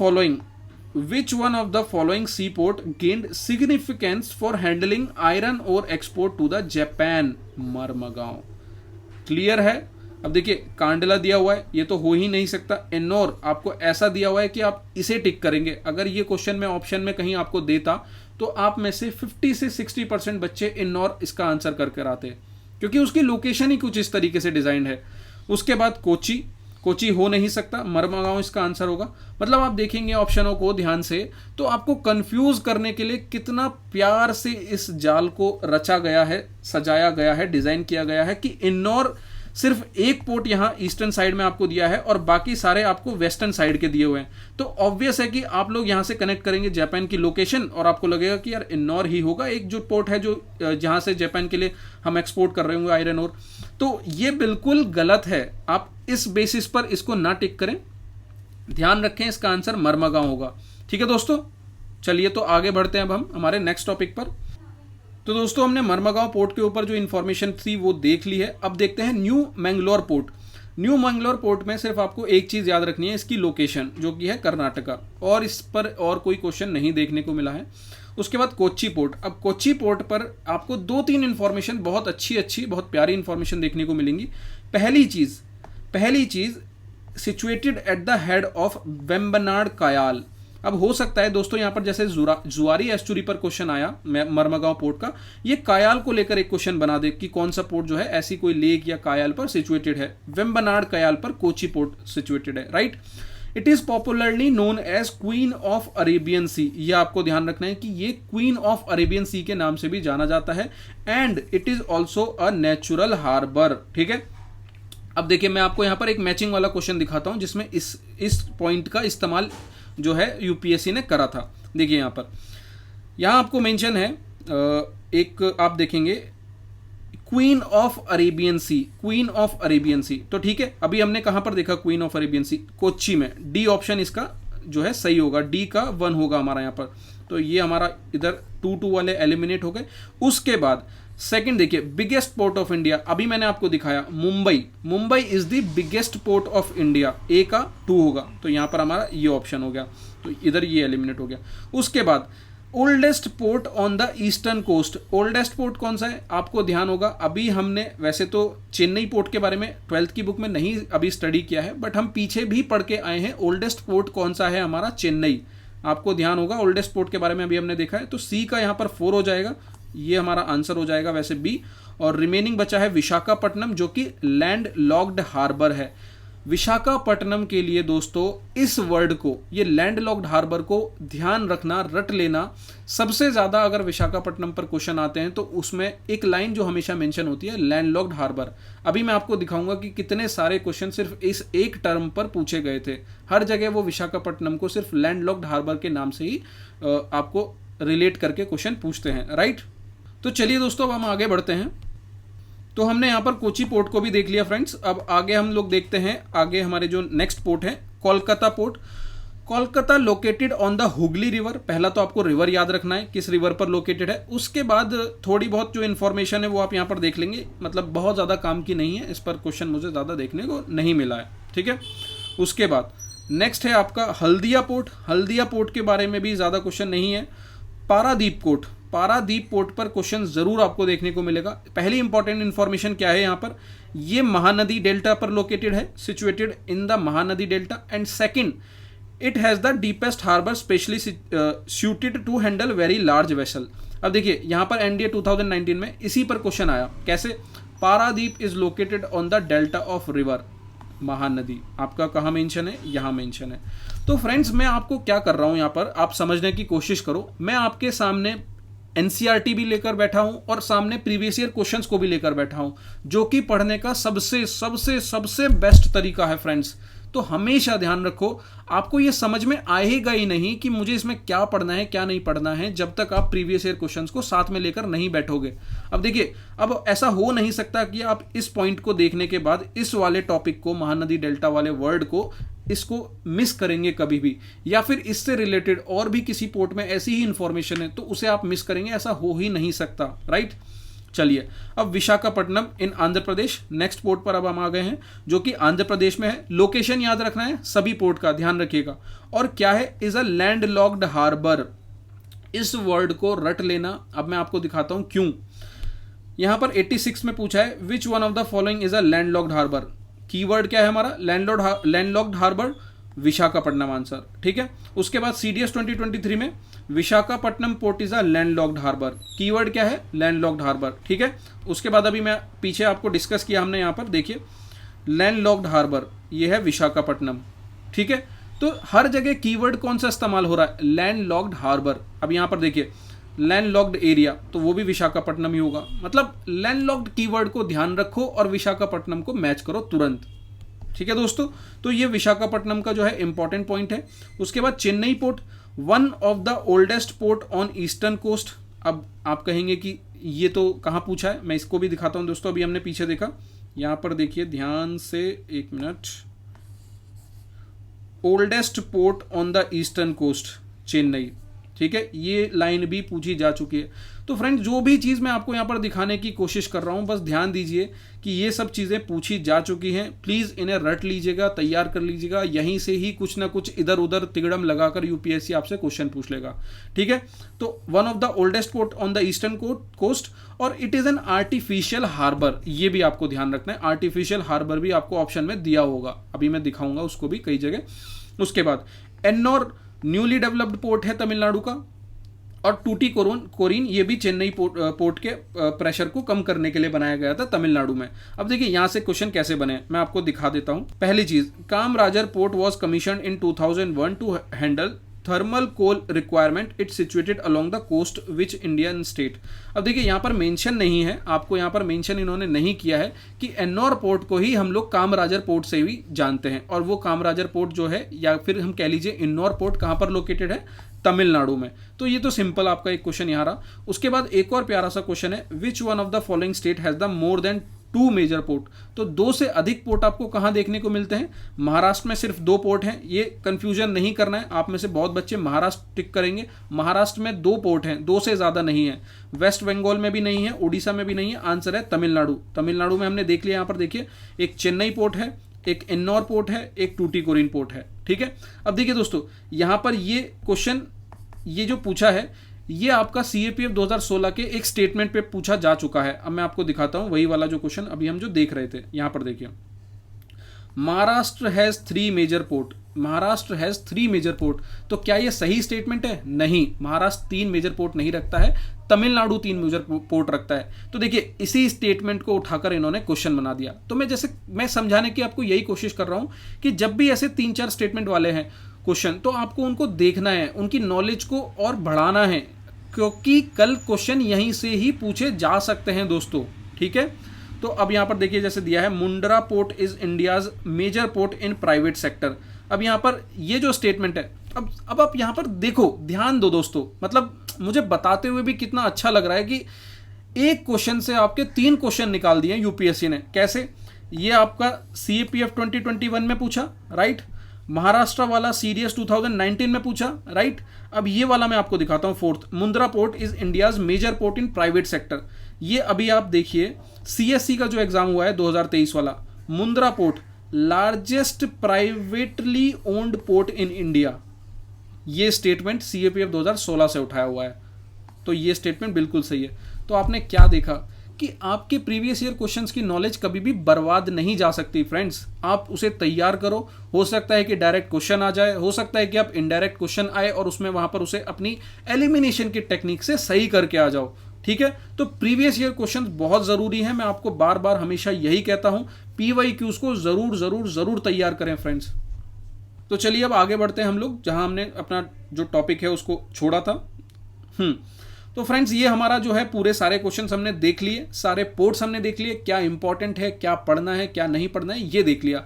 following sea port gained significance for handling iron ore export to the Japan? Marmagao. Clear है। अब देखिए कांडला दिया हुआ है, ये तो हो ही नहीं सकता। एन्नौर आपको ऐसा दिया हुआ है कि आप इसे टिक करेंगे। अगर ये क्वेश्चन में ऑप्शन में कहीं आपको देता तो आप में से 50 से 60% बच्चे एन्नौर इसका आंसर कर आते, क्योंकि उसकी लोकेशन ही कुछ इस तरीके से डिजाइंड है। उसके बाद कोची हो नहीं सकता, मरमागांव इसका आंसर होगा। मतलब आप देखेंगे ऑप्शनों को ध्यान से तो आपको कंफ्यूज करने के लिए कितना प्यार से इस जाल को रचा गया है, सजाया गया है, डिजाइन किया गया है कि इन्नौर सिर्फ एक पोर्ट यहां ईस्टर्न साइड में आपको दिया है और बाकी सारे आपको वेस्टर्न साइड के दिए हुए हैं। तो ऑब्वियस है कि आप लोग यहां से कनेक्ट करेंगे जापान की लोकेशन और आपको लगेगा कि यार इन्नौर ही होगा, एक जो पोर्ट है जो जहां से जापान के लिए हम एक्सपोर्ट कर रहे होंगे आयरन ओर। तो ये बिल्कुल गलत है, आप इस बेसिस पर इसको ना टिक करें। ध्यान रखें इसका आंसर मरमागांव होगा, ठीक है दोस्तों। चलिए तो आगे बढ़ते हैं अब हम हमारे नेक्स्ट टॉपिक पर। तो दोस्तों हमने मरमागांव पोर्ट के ऊपर जो इन्फॉर्मेशन थी वो देख ली है। अब देखते हैं new Mangalore port. New Mangalore port में सिर्फ आपको एक चीज याद रखनी है, इसकी लोकेशन जो कि है कर्नाटका, और इस पर और कोई क्वेश्चन नहीं देखने को मिला है। उसके बाद कोच्चि पोर्ट। अब कोच्चि पोर्ट पर आपको 2-3 इंफॉर्मेशन बहुत अच्छी बहुत प्यारी इंफॉर्मेशन देखने को मिलेंगी। पहली चीज situated at the head of Vembanad Kayal. अब हो सकता है दोस्तों यहां पर जैसे जुआरी एस्चुरी पर क्वेश्चन आया मरमागांव पोर्ट का, ये कायाल को लेकर एक क्वेश्चन बना दे कि कौन सा पोर्ट जो है ऐसी कोई लेक या कायाल पर सिचुएटेड है। वेम्बनाड कायाल पर कोच्चि पोर्ट सिचुएटेड है, right. It is popularly known as queen of Arabian sea. ये आपको ध्यान रखना है कि ये क्वीन ऑफ अरेबियन सी के नाम से भी जाना जाता है। And it is also a natural harbour, ठीक है। अब देखिए मैं आपको यहां पर एक मैचिंग वाला क्वेश्चन दिखाता हूं जिसमें इस पॉइंट का इस्तेमाल जो है UPSC ने करा था। देखिए यहाँ आपको मेंशन है एक आप देखेंगे queen of Arabian sea, queen of Arabian sea. तो ठीक है, अभी हमने कहाँ पर देखा queen of Arabian sea? Kochi में। डी ऑप्शन इसका जो है सही होगा, डी का 1 होगा हमारा यहाँ पर। तो ये हमारा इधर 2-2 वाले एलिमिनेट हो गए। उसके बाद सेकंड देखिए, बिगेस्ट पोर्ट ऑफ इंडिया, अभी मैंने आपको दिखाया Mumbai, Mumbai is the biggest port of India, A का 2 होगा, तो यहाँ पर हमारा ये ऑप्शन हो गया, तो इधर ये एलिमिनेट हो गया। उसके बाद oldest port on the eastern coast, oldest port कौन सा है आपको ध्यान होगा, अभी हमने वैसे तो चेन्नई पोर्ट के बारे में 12th की बुक में नहीं अभी स्टडी किया है, बट हम पीछे भी पढ़ के आए हैं। ओल्डेस्ट पोर्ट कौन सा है हमारा? चेन्नई, आपको ध्यान होगा। ओल्डेस्ट पोर्ट के बारे में अभी हमने देखा है, तो सी का यहाँ पर 4 हो जाएगा, ये हमारा आंसर हो जाएगा वैसे बी। और रिमेनिंग बचा है विशाखापट्टनम, जो कि लैंड लॉक्ड हार्बर है। विशाखापट्टनम के लिए दोस्तों इस वर्ड को, ये लैंड लॉक्ड हार्बर को ध्यान रखना, रट लेना। सबसे ज़्यादा अगर विशाखापट्टनम पर क्वेश्चन आते हैं तो उसमें एक लाइन जो हमेशा मेंशन होती है, लैंड लॉक्ड हार्बर। अभी मैं आपको दिखाऊंगा कि कितने सारे क्वेश्चन सिर्फ इस एक टर्म पर पूछे गए थे। हर जगह वो विशाखापट्टनम को सिर्फ लैंड लॉक्ड हार्बर के नाम से ही आपको रिलेट करके क्वेश्चन पूछते हैं, राइट। तो चलिए दोस्तों, अब हम आगे बढ़ते हैं। तो हमने यहाँ पर कोची पोर्ट को भी देख लिया फ्रेंड्स। अब आगे हम लोग देखते हैं, आगे हमारे जो नेक्स्ट पोर्ट है Kolkata port. Kolkata located on the Hooghly river. पहला तो आपको रिवर याद रखना है, किस रिवर पर लोकेटेड है। उसके बाद थोड़ी बहुत जो इन्फॉर्मेशन है वो आप यहाँ पर देख लेंगे, मतलब बहुत ज़्यादा काम की नहीं है, इस पर क्वेश्चन मुझे ज़्यादा देखने को नहीं मिला है, ठीक है। उसके बाद नेक्स्ट है आपका हल्दिया पोर्ट। हल्दिया पोर्ट के बारे में भी ज़्यादा क्वेश्चन नहीं है। पारादीप पोर्ट, पारादीप पोर्ट पर क्वेश्चन जरूर आपको देखने को मिलेगा। पहली इंपॉर्टेंट इंफॉर्मेशन क्या है यहाँ पर, ये महानदी डेल्टा पर लोकेटेड है, situated in the Mahanadi delta. And second, it has the deepest harbour specially suited to handle very large vessel. अब देखिए यहाँ पर एनडीए 2019 में इसी पर क्वेश्चन आया, कैसे? Paradip is located on the delta of river Mahanadi. आपका कहाँ मेंशन है? यहाँ मेंशन है। तो फ्रेंड्स, मैं आपको क्या कर रहा हूँ यहाँ पर, आप समझने की कोशिश करो। मैं आपके सामने एनसीईआरटी भी लेकर बैठा हूं और सामने प्रीवियस ईयर क्वेश्चंस को भी लेकर बैठा हूं, जो कि पढ़ने का सबसे सबसे सबसे बेस्ट तरीका है फ्रेंड्स। तो हमेशा ध्यान रखो, आपको ये समझ में आएगा ही नहीं कि मुझे इसमें क्या पढ़ना है क्या नहीं पढ़ना है, जब तक आप प्रीवियस ईयर क्वेश्चंस को साथ में लेकर नहीं बैठोगे। अब देखिए, अब ऐसा हो नहीं सकता कि आप इस पॉइंट को देखने के बाद इस वाले टॉपिक को, महानदी डेल्टा वाले वर्ड को, इसको मिस करेंगे कभी भी, या फिर इससे रिलेटेड और भी किसी पोर्ट में ऐसी ही इंफॉर्मेशन है तो उसे आप मिस करेंगे, ऐसा हो ही नहीं सकता, राइट। चलिए, अब विशाखापट्टनम इन आंध्र प्रदेश, नेक्स्ट पोर्ट पर अब हम आ गए हैं, जो कि आंध्र प्रदेश में है। लोकेशन याद रखना है सभी पोर्ट का, ध्यान रखिएगा। और क्या है? Is a landlocked harbour. इस वर्ड को रट लेना। अब मैं आपको दिखाता हूं क्यों। यहां पर 86 में पूछा है, which one of the following is a landlocked harbour. Keyword क्या है हमारा? लैंडलॉक्ड हार्बर, विशाखापट्टनम आंसर, ठीक है। उसके बाद सीडीएस 2023 में Visakhapatnam port is a landlocked harbour, keyword क्या है? लैंडलॉक्ड हार्बर, ठीक है। उसके बाद अभी मैं पीछे आपको डिस्कस किया हमने, यहाँ पर देखिए लैंडलॉक्ड हार्बर, ये है विशाखापट्टनम, ठीक है। तो हर जगह कीवर्ड कौन सा इस्तेमाल हो रहा है? Landlocked harbour. अब यहाँ पर देखिए लैंडलॉक्ड एरिया, तो वो भी विशाखापट्टनम ही होगा। मतलब लैंडलॉक्ड कीवर्ड को ध्यान रखो और विशाखापट्टनम को मैच करो तुरंत, ठीक है दोस्तों। तो ये विशाखापट्टनम का जो है इंपॉर्टेंट पॉइंट है। उसके बाद Chennai port, one of the oldest port on eastern coast. अब आप कहेंगे कि ये तो कहाँ पूछा है, मैं इसको भी दिखाता हूँ दोस्तों। अभी हमने पीछे देखा, यहाँ पर देखिए ध्यान से, एक minute. Oldest port on the eastern coast, Chennai, ठीक है। ये लाइन भी पूछी जा चुकी है। तो फ्रेंड्स, जो भी चीज़ मैं आपको यहाँ पर दिखाने की कोशिश कर रहा हूँ, बस ध्यान दीजिए कि ये सब चीज़ें पूछी जा चुकी हैं। प्लीज़ इन्हें रट लीजिएगा, तैयार कर लीजिएगा। यहीं से ही कुछ ना कुछ इधर उधर तिगड़म लगाकर यूपीएससी आपसे क्वेश्चन पूछ लेगा, ठीक है। तो one of the oldest port on the eastern coast, और it is an artificial harbour. ये भी आपको ध्यान रखना है, आर्टिफिशियल हार्बर भी आपको ऑप्शन में दिया होगा, अभी मैं दिखाऊंगा उसको भी कई जगह। उसके बाद एन्नोर न्यूली डेवलप्ड पोर्ट है तमिलनाडु का, और टूटीकोरिन ये भी चेन्नई पोर्ट के प्रेशर को कम करने के लिए बनाया गया था तमिलनाडु में। अब देखिए यहाँ से क्वेश्चन कैसे बने, मैं आपको दिखा देता हूँ। पहली चीज, Kamarajar port was commissioned in 2001 to handle thermal coal requirement it situated along the coast which Indian state. अब देखिए यहाँ पर मेंशन नहीं है, आपको यहाँ पर मेंशन इन्होंने नहीं किया है कि एन्नौर पोर्ट को ही हम लोग कामराजर पोर्ट से भी जानते हैं, और वो कामराजर पोर्ट जो है या फिर हम कह लीजिए इन्नौर पोर्ट कहाँ पर लोकेटेड है, तमिलनाडु में। तो ये तो सिंपल आपका एक क्वेश्चन यहाँ रहा। उसके बाद एक और प्यारा सा क्वेश्चन है, which one of the following state has the more than 2 major port. तो 2 से अधिक पोर्ट आपको कहाँ देखने को मिलते हैं? महाराष्ट्र में सिर्फ 2 पोर्ट हैं, ये कंफ्यूजन नहीं करना है। आप में से बहुत बच्चे महाराष्ट्र टिक करेंगे, महाराष्ट्र में 2 पोर्ट हैं, 2 से ज़्यादा नहीं है। वेस्ट बंगाल में भी नहीं है, उड़ीसा में भी नहीं है, आंसर है तमिलनाडु। तमिलनाडु में हमने देख लिया, यहाँ पर देखिए एक चेन्नई पोर्ट है, एक एन्नौर पोर्ट है, एक टूटीकोरिन पोर्ट है। ठीक है, अब देखिए दोस्तों यहाँ पर ये क्वेश्चन ये जो पूछा है ये आपका CAPF 2016 के एक स्टेटमेंट पे पूछा जा चुका है। अब मैं आपको दिखाता हूं वही वाला जो क्वेश्चन अभी हम जो देख रहे थे। यहां पर देखिए, Maharashtra has 3 major port, Maharashtra has 3 major port. तो क्या ये सही स्टेटमेंट है? नहीं, महाराष्ट्र 3 मेजर पोर्ट नहीं रखता है, तमिलनाडु 3 मेजर पोर्ट रखता है। तो देखिए इसी स्टेटमेंट को उठाकर इन्होंने क्वेश्चन बना दिया। तो मैं समझाने की आपको यही कोशिश कर रहा हूं कि जब भी ऐसे 3-4 स्टेटमेंट वाले हैं क्वेश्चन, तो आपको उनको देखना है, उनकी नॉलेज को और बढ़ाना है, क्योंकि कल क्वेश्चन यहीं से ही पूछे जा सकते हैं दोस्तों। ठीक है, तो अब यहाँ पर देखिए जैसे दिया है, Mundra port is India's major port in private sector. अब यहाँ पर ये जो स्टेटमेंट है, अब आप यहाँ पर देखो, ध्यान दो दोस्तों, मतलब मुझे बताते हुए भी कितना अच्छा लग रहा है कि एक क्वेश्चन से आपके 3 क्वेश्चन निकाल दिए यूपीएससी ने। कैसे? ये आपका CAPF 2021 में पूछा, राइट। महाराष्ट्र वाला CDS 2019 में पूछा, राइट। अब ये वाला मैं आपको दिखाता हूँ, 4th, Mundra port is India's major port in private sector. ये अभी आप देखिए CSC का जो एग्जाम हुआ है 2023 वाला, Mundra port largest privately owned port in India. ये स्टेटमेंट CAPF 2016 से उठाया हुआ है, तो ये स्टेटमेंट बिल्कुल सही है। तो आपने क्या देखा कि आपके प्रीवियस ईयर क्वेश्चंस की नॉलेज कभी भी बर्बाद नहीं जा सकती फ्रेंड्स। आप उसे तैयार करो, हो सकता है कि डायरेक्ट क्वेश्चन आ जाए, हो सकता है कि आप इनडायरेक्ट क्वेश्चन आए और उसमें वहां पर उसे अपनी एलिमिनेशन की टेक्निक से सही करके आ जाओ। ठीक है, तो प्रीवियस ईयर क्वेश्चन बहुत जरूरी है। मैं आपको बार बार हमेशा यही कहता हूं, PYQs को जरूर जरूर जरूर तैयार करें फ्रेंड्स। तो चलिए अब आगे बढ़ते हैं हम लोग, जहां हमने अपना जो टॉपिक है उसको छोड़ा था। तो फ्रेंड्स ये हमारा जो है पूरे सारे क्वेश्चंस हमने देख लिए, सारे पोर्ट्स हमने देख लिए, क्या इंपॉर्टेंट है, क्या पढ़ना है, क्या नहीं पढ़ना है, ये देख लिया।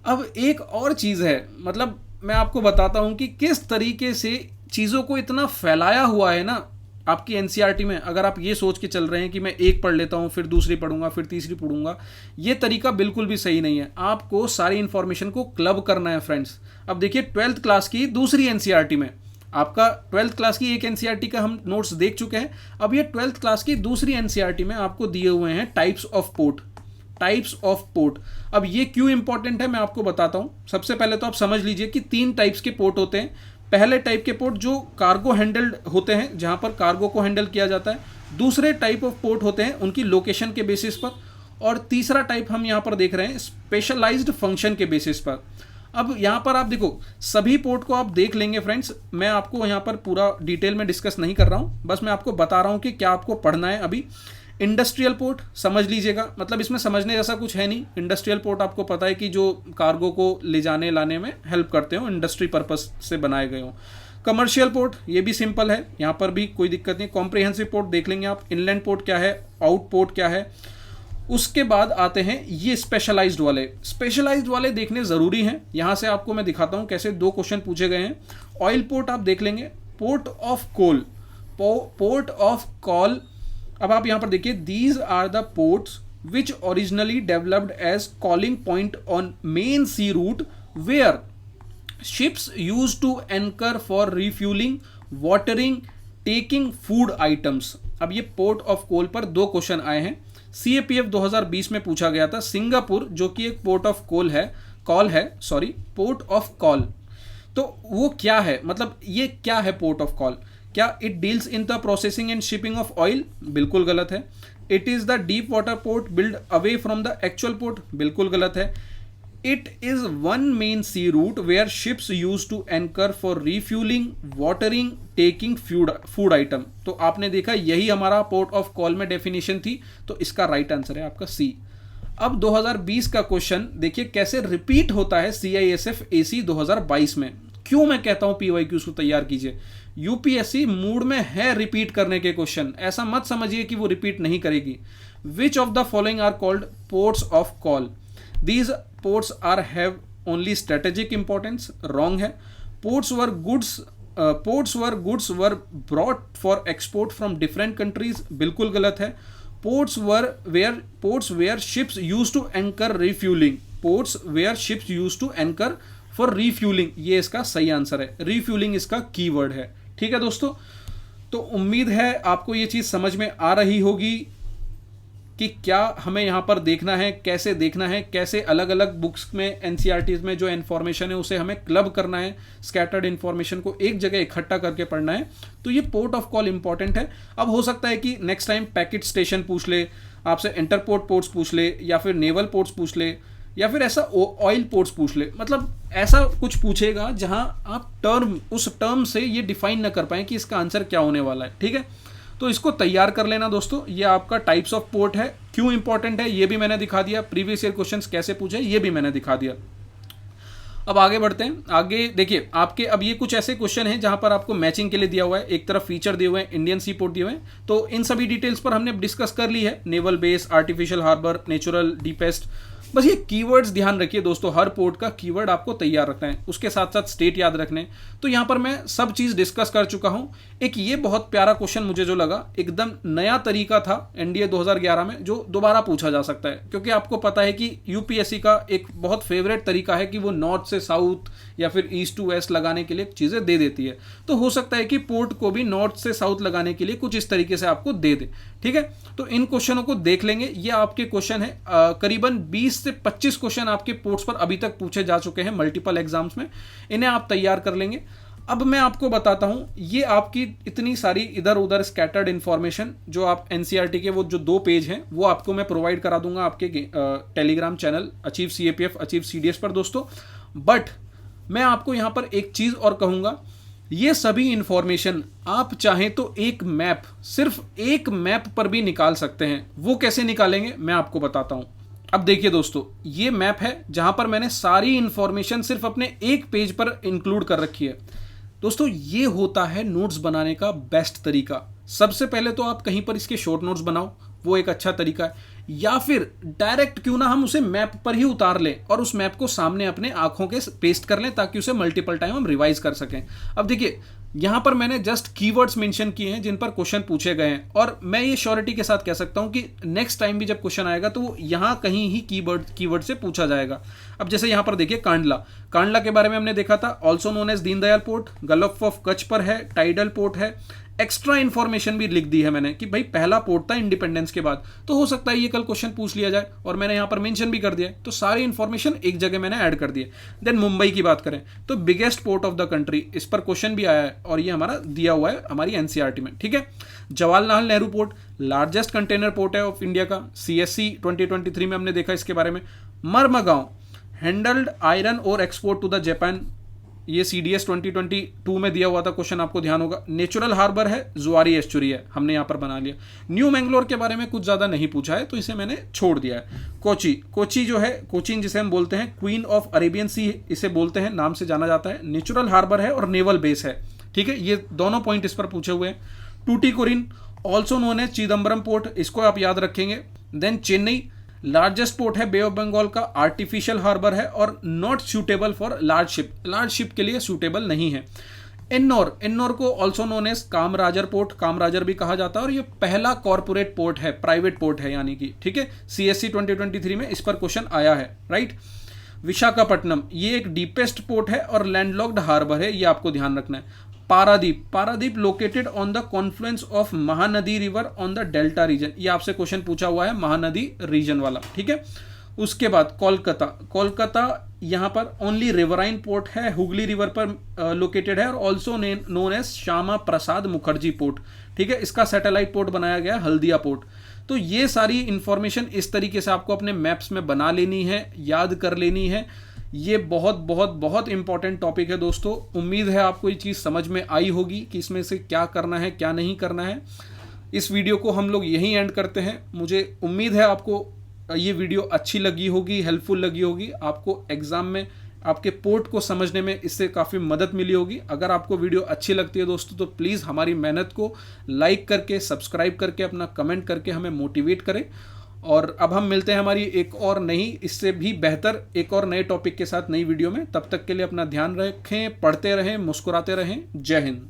अब एक और चीज़ है, मतलब मैं आपको बताता हूं कि किस तरीके से चीज़ों को इतना फैलाया हुआ है ना आपकी NCERT में। अगर आप ये सोच के चल रहे हैं कि मैं एक पढ़ लेता हूं, फिर दूसरी पढ़ूंगा, फिर तीसरी पढ़ूंगा, ये तरीका बिल्कुल भी सही नहीं है। आपको सारी इंफॉर्मेशन को क्लब करना है फ्रेंड्स। अब देखिए 12th क्लास की दूसरी NCERT में, आपका 12th क्लास की एक NCERT का हम नोट्स देख चुके हैं, अब ये 12th क्लास की दूसरी NCERT में आपको दिए हुए हैं types of port, types of port. अब ये क्यों इंपॉर्टेंट है मैं आपको बताता हूं। सबसे पहले तो आप समझ लीजिए कि 3 टाइप्स के पोर्ट होते हैं। पहले टाइप के पोर्ट जो कार्गो हैंडल्ड होते हैं, जहां पर कार्गो को हैंडल किया जाता है। दूसरे टाइप ऑफ पोर्ट होते हैं उनकी लोकेशन के बेसिस पर, और तीसरा टाइप हम यहां पर देख रहे हैं स्पेशलाइज्ड फंक्शन के बेसिस पर। अब यहाँ पर आप देखो, सभी पोर्ट को आप देख लेंगे फ्रेंड्स, मैं आपको यहाँ पर पूरा डिटेल में डिस्कस नहीं कर रहा हूँ, बस मैं आपको बता रहा हूँ कि क्या आपको पढ़ना है। अभी इंडस्ट्रियल पोर्ट समझ लीजिएगा, मतलब इसमें समझने जैसा कुछ है नहीं। इंडस्ट्रियल पोर्ट आपको पता है कि जो कार्गो को ले जाने लाने में हेल्प करते हो, इंडस्ट्री पर्पस से बनाए गए हो। कमर्शियल पोर्ट ये भी सिंपल है, यहाँ पर भी कोई दिक्कत नहीं। कॉम्प्रिहेंसिव पोर्ट देख लेंगे आप, इनलैंड पोर्ट क्या है, आउट पोर्ट क्या है। उसके बाद आते हैं ये स्पेशलाइज्ड वाले। स्पेशलाइज्ड वाले देखने जरूरी हैं, यहां से आपको मैं दिखाता हूं कैसे 2 क्वेश्चन पूछे गए हैं। ऑयल पोर्ट आप देख लेंगे, port of coal, port of call. अब आप यहां पर देखिए, these are the ports which originally developed as calling point on main sea route where ships use to anchor for refuelling, watering, taking food items. अब ये port of call पर 2 question आए हैं। CAPF 2020 में पूछा गया था सिंगापुर, जो कि एक port of port of call. तो वो क्या है, मतलब ये क्या है पोर्ट ऑफ कॉल? क्या it deals in the processing and shipping of oil? बिल्कुल गलत है। It is the deep water port build away from the actual port? बिल्कुल गलत है। It is one main sea route where ships use to anchor for refuelling, watering, taking food item. तो आपने देखा यही हमारा पोर्ट ऑफ कॉल में definition थी, तो इसका राइट आंसर है आपका C। अब 2020 का क्वेश्चन देखिए कैसे रिपीट होता है CISF AC 2022 में। क्यों मैं कहता हूं पीवाईक्यूज को तैयार कीजिए? यूपीएससी मूड में है रिपीट करने के क्वेश्चन, ऐसा मत समझिए कि वो रिपीट नहीं करेगी। Which of the following are called ports of call? These ports are have only strategic importance, wrong है। Ports were goods were brought for export from different countries, बिल्कुल गलत है। Ports where ships use to anchor refuelling, ports where ships use to anchor for refuelling, ये इसका सही answer है। Refuelling इसका keyword है। ठीक है दोस्तों, तो उम्मीद है आपको ये चीज समझ में आ रही होगी कि क्या हमें यहाँ पर देखना है, कैसे देखना है, कैसे अलग अलग बुक्स में एनसीईआरटीज में जो इन्फॉर्मेशन है उसे हमें क्लब करना है, स्कैटर्ड इन्फॉर्मेशन को एक जगह इकट्ठा करके पढ़ना है। तो ये पोर्ट ऑफ कॉल इंपॉर्टेंट है। अब हो सकता है कि नेक्स्ट टाइम पैकेट स्टेशन पूछ ले, आपसे इंटरपोर्ट पोर्ट्स पूछ ले, या फिर नेवल पोर्ट्स पूछ ले, या फिर ऐसा ऑयल पोर्ट्स पूछ ले, मतलब ऐसा कुछ पूछेगा जहां आप उस टर्म से ये डिफाइन ना कर पाए कि इसका आंसर क्या होने वाला है। ठीक है, तो इसको तैयार कर लेना दोस्तों। ये आपका टाइप्स ऑफ पोर्ट है, क्यों इंपॉर्टेंट है ये भी मैंने दिखा दिया, प्रीवियस ईयर क्वेश्चंस कैसे पूछे ये भी मैंने दिखा दिया। अब आगे बढ़ते हैं। आगे देखिए आपके अब ये कुछ ऐसे क्वेश्चन हैं जहां पर आपको मैचिंग के लिए दिया हुआ है, एक तरफ फीचर दिए हुए हैं, इंडियन सी पोर्ट दिए हुए हैं, तो इन सभी डिटेल्स पर हमने डिस्कस कर ली है। Naval base, artificial harbour, natural, deepest, बस ये कीवर्ड्स ध्यान रखिए दोस्तों, हर पोर्ट का कीवर्ड आपको तैयार रखना है, उसके साथ साथ स्टेट याद रखने। तो यहां पर मैं सब चीज डिस्कस कर चुका हूं। एक ये बहुत प्यारा क्वेश्चन मुझे जो लगा, एकदम नया तरीका था एनडीए 2011 में, जो दोबारा पूछा जा सकता है, क्योंकि आपको पता है कि यूपीएससी का एक बहुत फेवरेट तरीका है कि वो नॉर्थ से साउथ या फिर ईस्ट टू वेस्ट लगाने के लिए चीजें दे देती है। तो हो सकता है कि पोर्ट को भी नॉर्थ से साउथ लगाने के लिए कुछ इस तरीके से आपको दे दे। ठीक है, तो इन क्वेश्चनों को देख लेंगे। ये आपके क्वेश्चन है, करीबन 20 से 25 क्वेश्चन आपके पोर्ट्स पर अभी तक पूछे जा चुके हैं मल्टीपल एग्जाम्स में, इन्हें आप तैयार कर लेंगे। अब मैं आपको बताता हूं, ये आपकी इतनी सारी इधर उधर स्कैटर्ड इंफॉर्मेशन जो आप एनसीईआरटी के वो जो 2 पेज हैं वो आपको मैं प्रोवाइड करा दूंगा आपके Telegram channel achieve CAPF achieve CDS पर दोस्तों। बट मैं आपको यहां पर एक चीज और कहूंगा, ये सभी इंफॉर्मेशन आप चाहें तो एक मैप, सिर्फ एक मैप पर भी निकाल सकते हैं। वो कैसे निकालेंगे मैं आपको बताता हूं। अब देखिए दोस्तों, ये मैप है जहां पर मैंने सारी इंफॉर्मेशन सिर्फ अपने एक पेज पर इंक्लूड कर रखी है। दोस्तों ये होता है नोट्स बनाने का बेस्ट तरीका। सबसे पहले तो आप कहीं पर इसके शॉर्ट नोट्स बनाओ, वो एक अच्छा तरीका है, या फिर डायरेक्ट क्यों ना हम उसे मैप पर ही उतार लें और उस मैप को सामने अपने आंखों के पेस्ट कर लें, ताकि उसे मल्टीपल टाइम हम रिवाइज कर सकें। अब देखिए यहां पर मैंने जस्ट कीवर्ड्स मेंशन किए हैं जिन पर क्वेश्चन पूछे गए हैं, और मैं ये श्योरिटी के साथ कह सकता हूं कि नेक्स्ट टाइम भी जब क्वेश्चन आएगा तो वो यहां कहीं ही कीवर्ड से पूछा जाएगा। अब जैसे यहां पर देखिए कांडला के बारे में हमने देखा था, also known as Deendayal port, gulf of Kutch पर है, टाइडल पोर्ट है। एक्स्ट्रा इंफॉर्मेशन भी लिख दी है मैंने कि भाई पहला पोर्ट था इंडिपेंडेंस के बाद, तो हो सकता है ये कल क्वेश्चन पूछ लिया जाए, और मैंने यहां पर मेंशन भी कर दिया है, तो सारी इंफॉर्मेशन एक जगह मैंने ऐड कर दी है। देन मुंबई की बात करें तो biggest port of the country, इस पर क्वेश्चन भी आया है और ये हमारा दिया हुआ है हमारी एनसीईआरटी में। ठीक है, Jawaharlal Nehru port largest container port है ऑफ इंडिया का, सीएससी 2023 में हमने देखा इसके बारे में। मर्मगांव handled iron ore export to the Japan, ये सीडीएस 2022 में दिया हुआ था क्वेश्चन, आपको ध्यान होगा। नेचुरल हार्बर है, जुआरी एस्चुरी है, हमने यहां पर बना लिया। न्यू मैंगलोर के बारे में कुछ ज्यादा नहीं पूछा है तो इसे मैंने छोड़ दिया है। कोची जो है, कोचीन जिसे हम बोलते हैं क्वीन ऑफ अरेबियन सी इसे बोलते हैं, नाम से जाना जाता है। नेचुरल हार्बर है और नेवल बेस है। ठीक है, ये दोनों पॉइंट इस पर पूछे हुए हैं। Tuticorin also known as Chidambaram port, इसको आप याद रखेंगे। देन चेन्नई लार्जेस्ट पोर्ट है बे ऑफ बंगाल का, आर्टिफिशियल हार्बर है और not suitable for large ship के लिए सूटेबल नहीं है। एन्नोर को also known as Kamarajar port, Kamarajar भी कहा जाता है, और ये पहला कॉर्पोरेट पोर्ट है, प्राइवेट पोर्ट है यानी कि। ठीक है, सीएससी 2023 में इस पर क्वेश्चन आया है, राइट। विशाखापट्टनम ये एक डीपेस्ट पोर्ट है और लैंडलॉक्ड हार्बर है, ये आपको ध्यान रखना है। Paradip located on the confluence of Mahanadi river on the delta region, ये आपसे क्वेश्चन पूछा हुआ है महानदी रीजन वाला। ठीक है, उसके बाद कोलकाता यहां पर ओनली रिवराइन पोर्ट है, हुगली रिवर पर लोकेटेड है, और also known as Shyama Prasad Mukherjee port. ठीक है, इसका सैटेलाइट पोर्ट बनाया गया हल्दिया पोर्ट। तो ये सारी इंफॉर्मेशन इस तरीके से आपको अपने मैप्स में बना लेनी है, याद कर लेनी है। ये बहुत बहुत बहुत इंपॉर्टेंट टॉपिक है दोस्तों। उम्मीद है आपको ये चीज़ समझ में आई होगी कि इसमें से क्या करना है क्या नहीं करना है। इस वीडियो को हम लोग यहीं एंड करते हैं। मुझे उम्मीद है आपको ये वीडियो अच्छी लगी होगी, हेल्पफुल लगी होगी। आपको एग्जाम में आपके पोर्ट को समझने में इससे काफ़ी मदद मिली होगी। अगर आपको वीडियो अच्छी लगती है दोस्तों तो प्लीज़ हमारी मेहनत को लाइक करके, सब्सक्राइब करके, अपना कमेंट करके हमें मोटिवेट करें। और अब हम मिलते हैं हमारी एक और नई, इससे भी बेहतर एक और नए टॉपिक के साथ नई वीडियो में। तब तक के लिए अपना ध्यान रखें, पढ़ते रहें, मुस्कुराते रहें। जय हिंद।